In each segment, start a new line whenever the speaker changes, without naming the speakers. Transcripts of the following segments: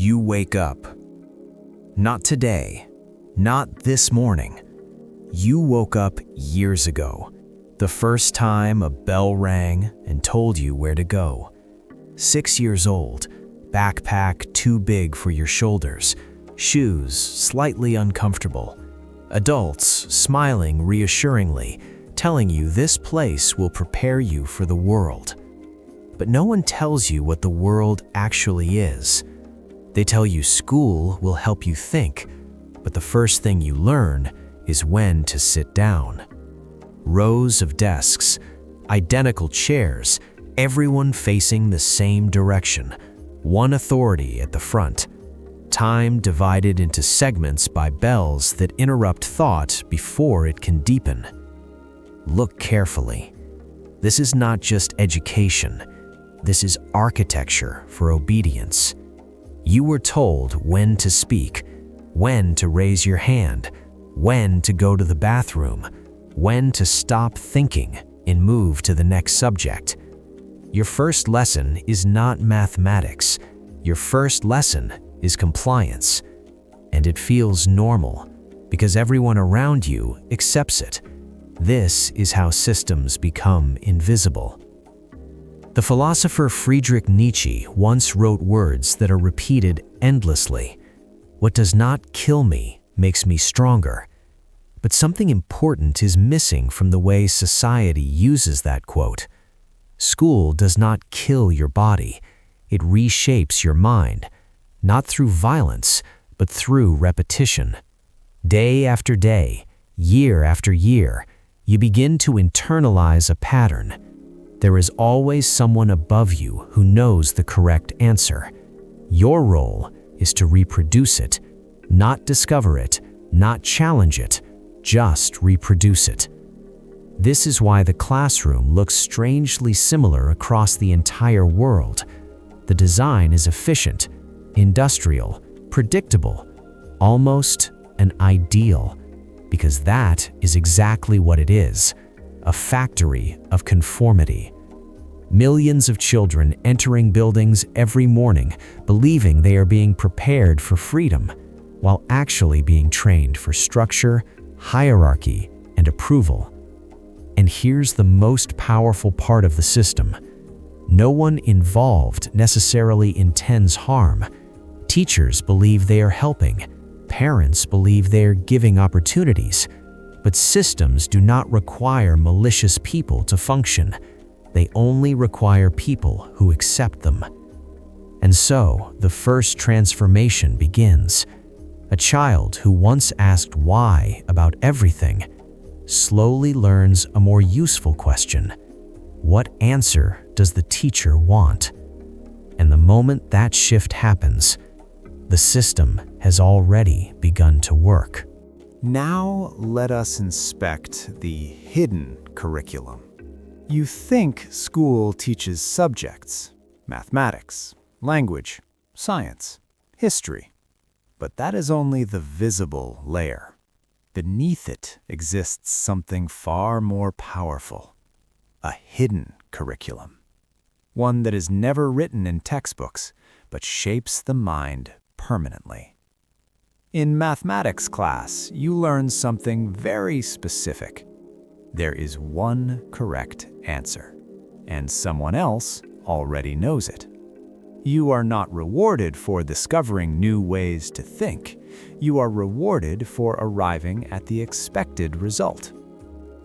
You wake up. Not today, not this morning. You woke up years ago, the first time a bell rang and told you where to go. 6 years old, backpack too big for your shoulders, shoes slightly uncomfortable. Adults smiling reassuringly, telling you this place will prepare you for the world. But no one tells you what the world actually is. They tell you school will help you think, but the first thing you learn is when to sit down. Rows of desks, identical chairs, everyone facing the same direction, one authority at the front. Time divided into segments by bells that interrupt thought before it can deepen. Look carefully. This is not just education. This is architecture for obedience. You were told when to speak, when to raise your hand, when to go to the bathroom, when to stop thinking and move to the next subject. Your first lesson is not mathematics. Your first lesson is compliance. And it feels normal because everyone around you accepts it. This is how systems become invisible. The philosopher Friedrich Nietzsche once wrote words that are repeated endlessly. What does not kill me makes me stronger. But something important is missing from the way society uses that quote. School does not kill your body. It reshapes your mind, not through violence, but through repetition. Day after day, year after year, you begin to internalize a pattern. There is always someone above you who knows the correct answer. Your role is to reproduce it, not discover it, not challenge it, just reproduce it. This is why the classroom looks strangely similar across the entire world. The design is efficient, industrial, predictable, almost an ideal, because that is exactly what it is, a factory of conformity. Millions of children entering buildings every morning, believing they are being prepared for freedom, while actually being trained for structure, hierarchy, and approval. And here's the most powerful part of the system. No one involved necessarily intends harm. Teachers believe they are helping. Parents believe they are giving opportunities. But systems do not require malicious people to function. They only require people who accept them. And so, the first transformation begins. A child who once asked why about everything slowly learns a more useful question. What answer does the teacher want? And the moment that shift happens, the system has already begun to work.
Now let us inspect the hidden curriculum. You think school teaches subjects, mathematics, language, science, history, but that is only the visible layer. Beneath it exists something far more powerful, a hidden curriculum. One that is never written in textbooks, but shapes the mind permanently. In mathematics class, you learn something very specific. There is one correct answer, and someone else already knows it. You are not rewarded for discovering new ways to think. You are rewarded for arriving at the expected result.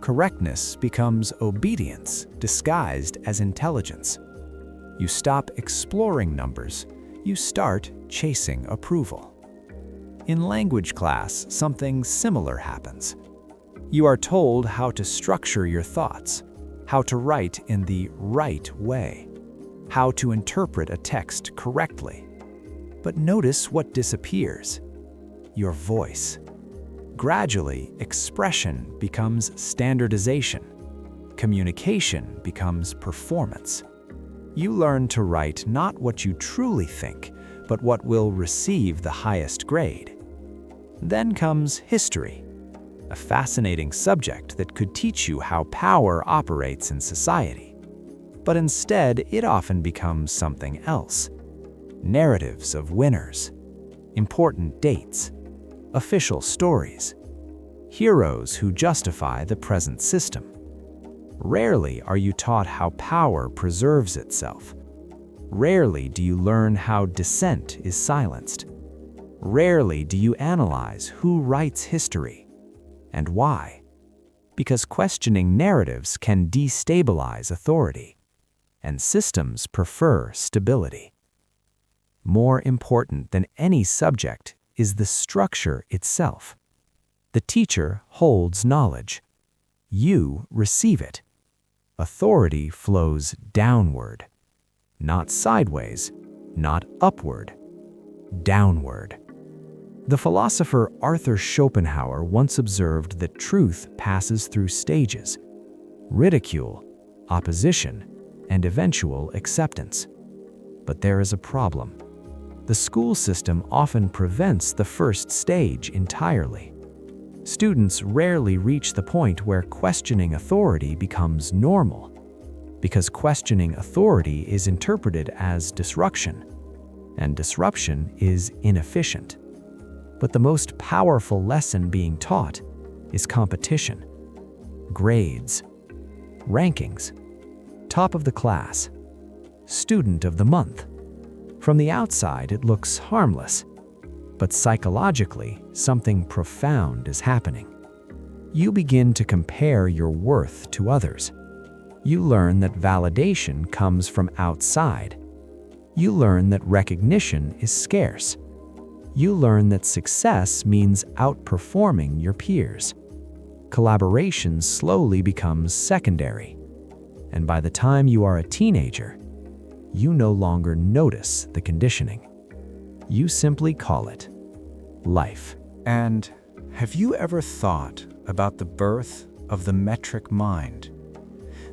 Correctness becomes obedience disguised as intelligence. You stop exploring numbers. You start chasing approval. In language class, something similar happens. You are told how to structure your thoughts, how to write in the right way, how to interpret a text correctly. But notice what disappears: your voice. Gradually, expression becomes standardization. Communication becomes performance. You learn to write not what you truly think, but what will receive the highest grade. Then comes history, a fascinating subject that could teach you how power operates in society. But instead, it often becomes something else. narratives of winners, important dates, official stories, heroes who justify the present system. Rarely are you taught how power preserves itself. Rarely do you learn how dissent is silenced. Rarely do you analyze who writes history and why. Because questioning narratives can destabilize authority, and systems prefer stability. More important than any subject is the structure itself. The teacher holds knowledge. You receive it. Authority flows downward, not sideways, not upward, downward. The philosopher Arthur Schopenhauer once observed that truth passes through stages: ridicule, opposition, and eventual acceptance. But there is a problem. The school system often prevents the first stage entirely. Students rarely reach the point where questioning authority becomes normal, because questioning authority is interpreted as disruption, and disruption is inefficient. But the most powerful lesson being taught is competition, grades, rankings, top of the class, student of the month. From the outside, it looks harmless, but psychologically, something profound is happening. You begin to compare your worth to others. You learn that validation comes from outside. You learn that recognition is scarce. You learn that success means outperforming your peers. Collaboration slowly becomes secondary. And by the time you are a teenager, you no longer notice the conditioning. You simply call it life.
And have you ever thought about the birth of the metric mind?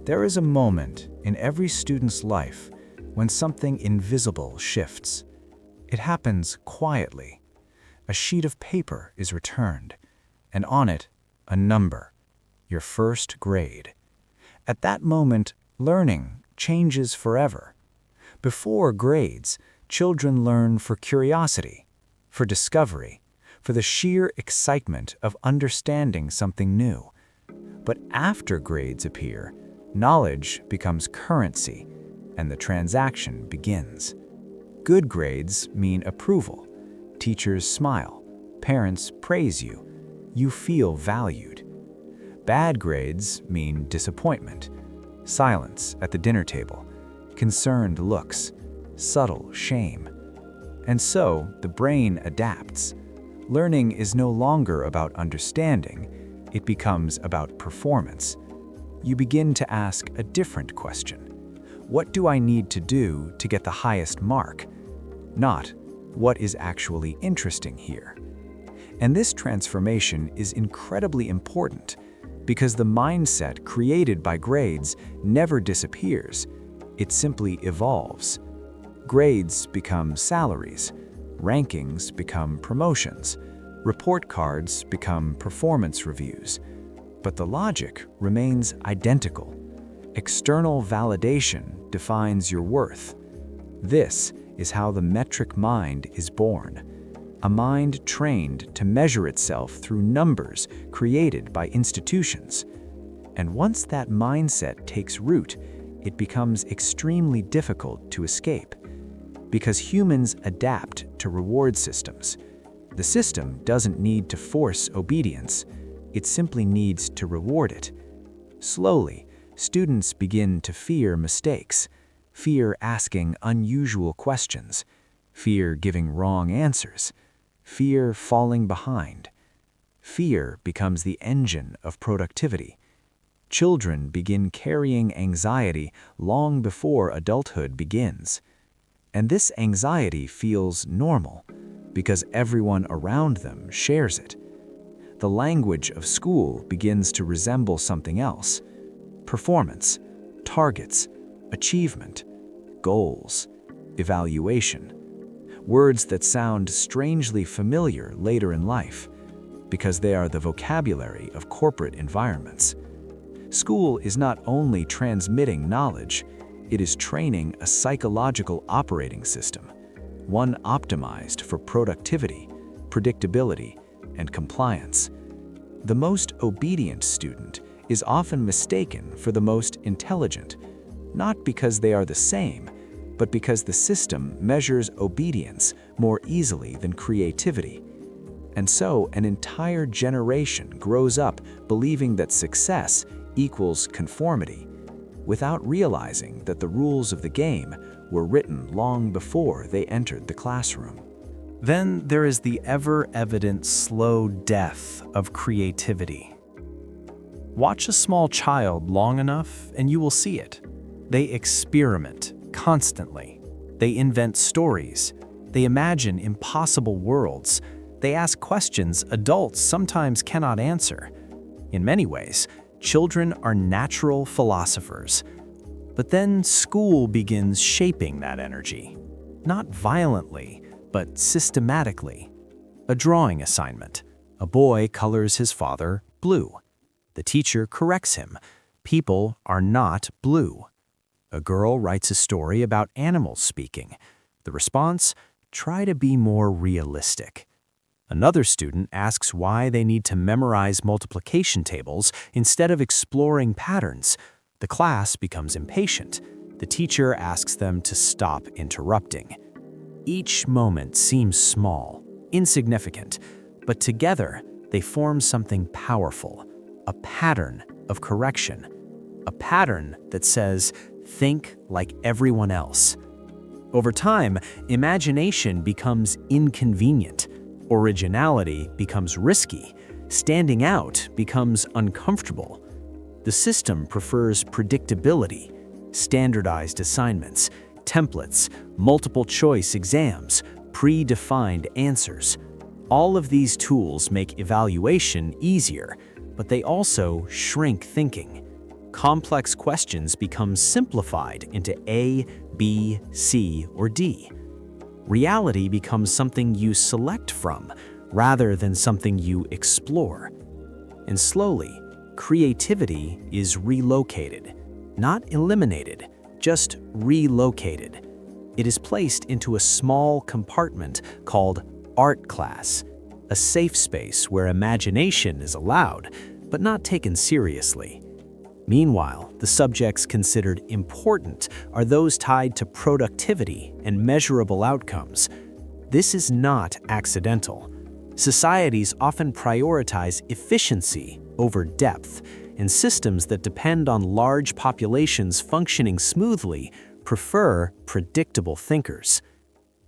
There is a moment in every student's life when something invisible shifts. It happens quietly. A sheet of paper is returned, and on it, a number, your first grade. At that moment, learning changes forever. Before grades, children learn for curiosity, for discovery, for the sheer excitement of understanding something new. But after grades appear, knowledge becomes currency, and the transaction begins. Good grades mean approval. Teachers smile. Parents praise you. You feel valued. Bad grades mean disappointment, silence at the dinner table, concerned looks, subtle shame. And so the brain adapts. Learning is no longer about understanding. It becomes about performance. You begin to ask a different question. What do I need to do to get the highest mark? Not, what is actually interesting here? And this transformation is incredibly important because the mindset created by grades never disappears. It simply evolves. Grades become salaries. Rankings become promotions. Report cards become performance reviews. But the logic remains identical. External validation defines your worth. This is how the metric mind is born. A mind trained to measure itself through numbers created by institutions. And once that mindset takes root, it becomes extremely difficult to escape. Because humans adapt to reward systems. The system doesn't need to force obedience. It simply needs to reward it. Slowly, students begin to fear mistakes, fear asking unusual questions, fear giving wrong answers, fear falling behind. Fear becomes the engine of productivity. Children begin carrying anxiety long before adulthood begins. And this anxiety feels normal because everyone around them shares it. The language of school begins to resemble something else: performance, targets, achievement, goals, evaluation. Words that sound strangely familiar later in life because they are the vocabulary of corporate environments. School is not only transmitting knowledge, it is training a psychological operating system. one optimized for productivity, predictability, and compliance. The most obedient student is often mistaken for the most intelligent, not because they are the same, but because the system measures obedience more easily than creativity. And so an entire generation grows up believing that success equals conformity, without realizing that the rules of the game were written long before they entered the classroom.
Then there is the ever-evident slow death of creativity. Watch a small child long enough and you will see it. They experiment constantly. They invent stories. They imagine impossible worlds. They ask questions adults sometimes cannot answer. In many ways, children are natural philosophers. But then school begins shaping that energy. Not violently, but systematically. A drawing assignment. A boy colors his father blue. The teacher corrects him. People are not blue. A girl writes a story about animals speaking. The response, try to be more realistic. Another student asks why they need to memorize multiplication tables instead of exploring patterns. The class becomes impatient. The teacher asks them to stop interrupting. Each moment seems small, insignificant, but together they form something powerful, a pattern of correction, a pattern that says, think like everyone else. Over time, imagination becomes inconvenient. Originality becomes risky. Standing out becomes uncomfortable. The system prefers predictability, standardized assignments, templates, multiple-choice exams, predefined answers. All of these tools make evaluation easier, but they also shrink thinking. Complex questions become simplified into A, B, C, or D. Reality becomes something you select from, rather than something you explore. And slowly, creativity is relocated, not eliminated, just relocated. It is placed into a small compartment called art class, a safe space where imagination is allowed, but not taken seriously. Meanwhile, the subjects considered important are those tied to productivity and measurable outcomes. This is not accidental. Societies often prioritize efficiency over depth, and systems that depend on large populations functioning smoothly prefer predictable thinkers.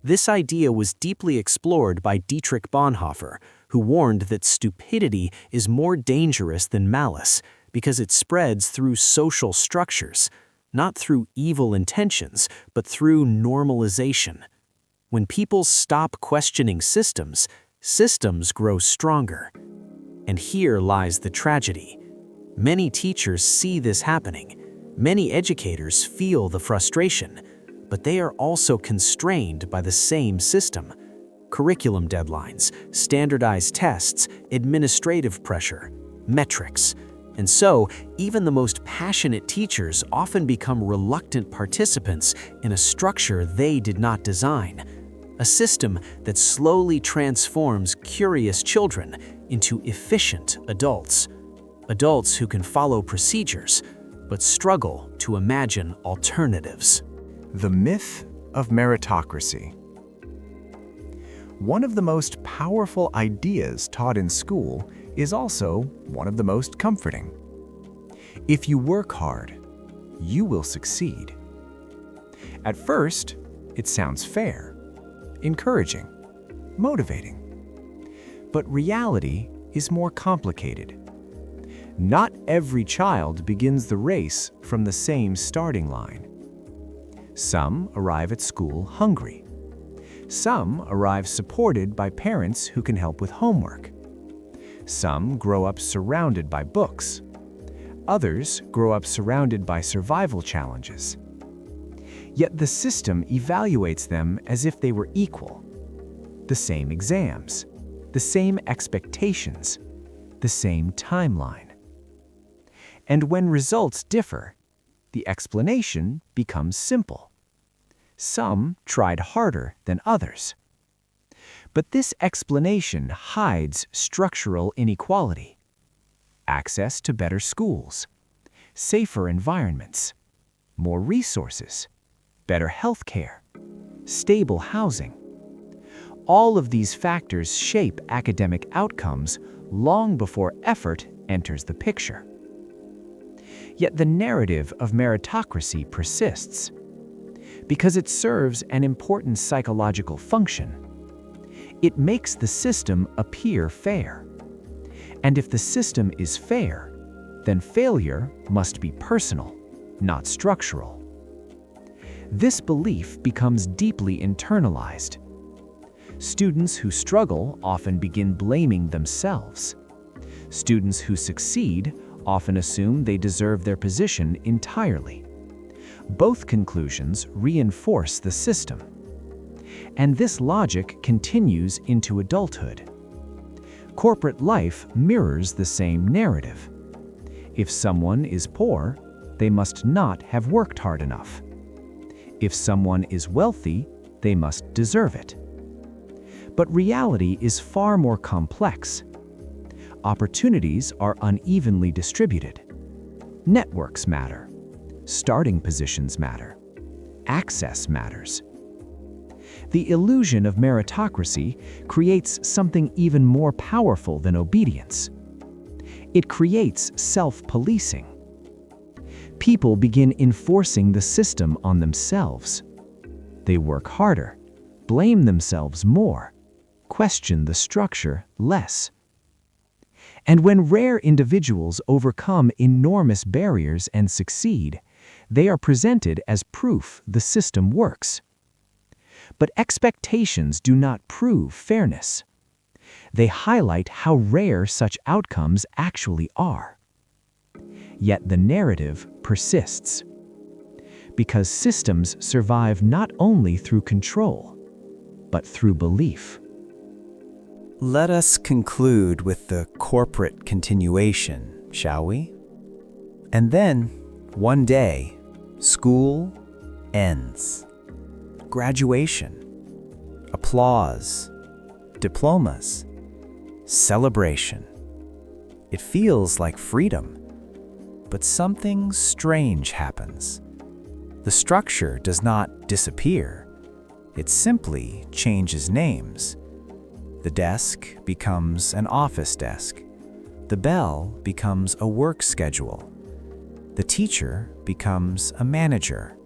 This idea was deeply explored by Dietrich Bonhoeffer, who warned that stupidity is more dangerous than malice because it spreads through social structures, not through evil intentions, but through normalization. When people stop questioning systems, systems grow stronger. And here lies the tragedy. Many teachers see this happening. Many educators feel the frustration, but they are also constrained by the same system. Curriculum deadlines, standardized tests, administrative pressure, metrics. And so, even the most passionate teachers often become reluctant participants in a structure they did not design. A system that slowly transforms curious children into efficient adults. Adults who can follow procedures, but struggle to imagine alternatives.
The myth of meritocracy. One of the most powerful ideas taught in school is also one of the most comforting. If you work hard, you will succeed. At first, it sounds fair, encouraging, motivating. But reality is more complicated. Not every child begins the race from the same starting line. Some arrive at school hungry. Some arrive supported by parents who can help with homework. Some grow up surrounded by books. Others grow up surrounded by survival challenges. Yet the system evaluates them as if they were equal. The same exams, the same expectations, the same timeline. And when results differ, the explanation becomes simple.
Some tried harder than others. But this explanation hides structural inequality. Access to better schools, safer environments, more resources, better health care, stable housing. All of these factors shape academic outcomes long before effort enters the picture. Yet the narrative of meritocracy persists because it serves an important psychological function. It makes the system appear fair. And if the system is fair, then failure must be personal, not structural. This belief becomes deeply internalized. Students who struggle often begin blaming themselves. Students who succeed often assume they deserve their position entirely. Both conclusions reinforce the system. And this logic continues into adulthood. Corporate life mirrors the same narrative. If someone is poor, they must not have worked hard enough. If someone is wealthy, they must deserve it. But reality is far more complex. Opportunities are unevenly distributed. Networks matter. Starting positions matter. Access matters. The illusion of meritocracy creates something even more powerful than obedience. It creates self-policing. People begin enforcing the system on themselves. They work harder, blame themselves more, question the structure less. And when rare individuals overcome enormous barriers and succeed, they are presented as proof the system works. But expectations do not prove fairness. They highlight how rare such outcomes actually are. Yet the narrative persists. Because systems survive not only through control, but through belief.
Let us conclude with the corporate continuation, shall we? And then, one day, school ends. Graduation, applause, diplomas, celebration. It feels like freedom, but something strange happens. The structure does not disappear. It simply changes names. The desk becomes an office desk. The bell becomes a work schedule. The teacher becomes a manager.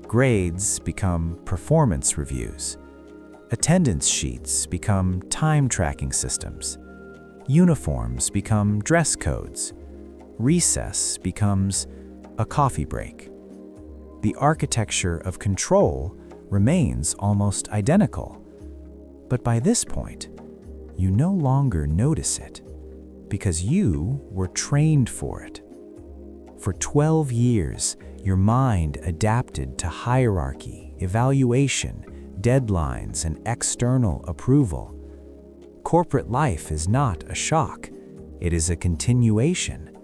Grades become performance reviews. Attendance sheets become time tracking systems. Uniforms become dress codes. Recess becomes a coffee break. The architecture of control remains almost identical. But by this point, you no longer notice it because you were trained for it. For 12 years, your mind adapted to hierarchy, evaluation, deadlines, and external approval. Corporate life is not a shock. It is a continuation,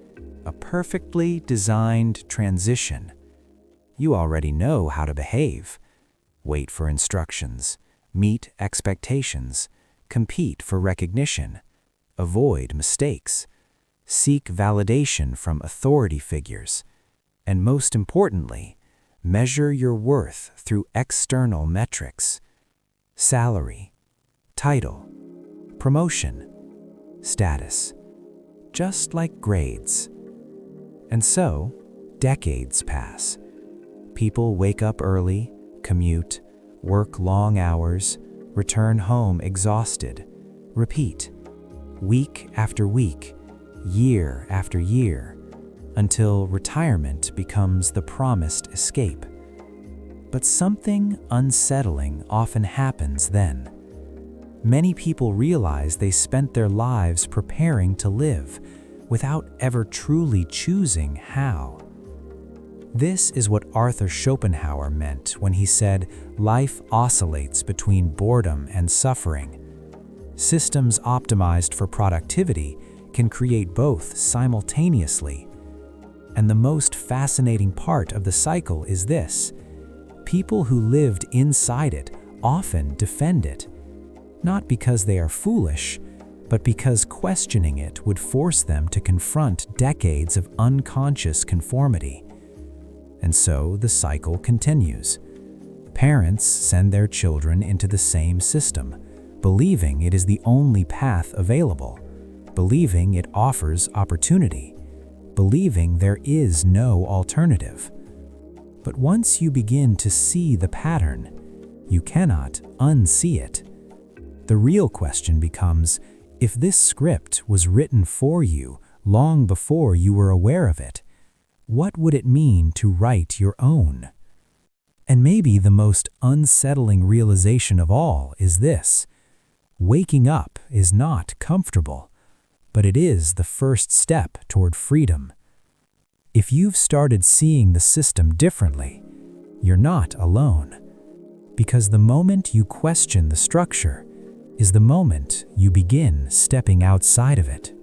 a perfectly designed transition. You already know how to behave. Wait for instructions, meet expectations, compete for recognition, avoid mistakes, seek validation from authority figures, and most importantly, measure your worth through external metrics: salary, title, promotion, status, just like grades. And so, decades pass. People wake up early, commute, work long hours, return home exhausted, repeat, week after week, year after year, until retirement becomes the promised escape. But something unsettling often happens then. Many people realize they spent their lives preparing to live without ever truly choosing how. This is what Arthur Schopenhauer meant when he said life oscillates between boredom and suffering. Systems optimized for productivity can create both simultaneously. And the most fascinating part of the cycle is this:
people who lived inside it often defend it, not because they are foolish, but because questioning it would force them to confront decades of unconscious conformity. And so the cycle continues. Parents send their children into the same system, believing it is the only path available, believing it offers opportunity, believing there is no alternative. But once you begin to see the pattern, you cannot unsee it. The real question becomes, if this script was written for you long before you were aware of it, what would it mean to write your own? And maybe the most unsettling realization of all is this: waking up is not comfortable, but it is the first step toward freedom. If you've started seeing the system differently, you're not alone. Because the moment you question the structure is the moment you begin stepping outside of it.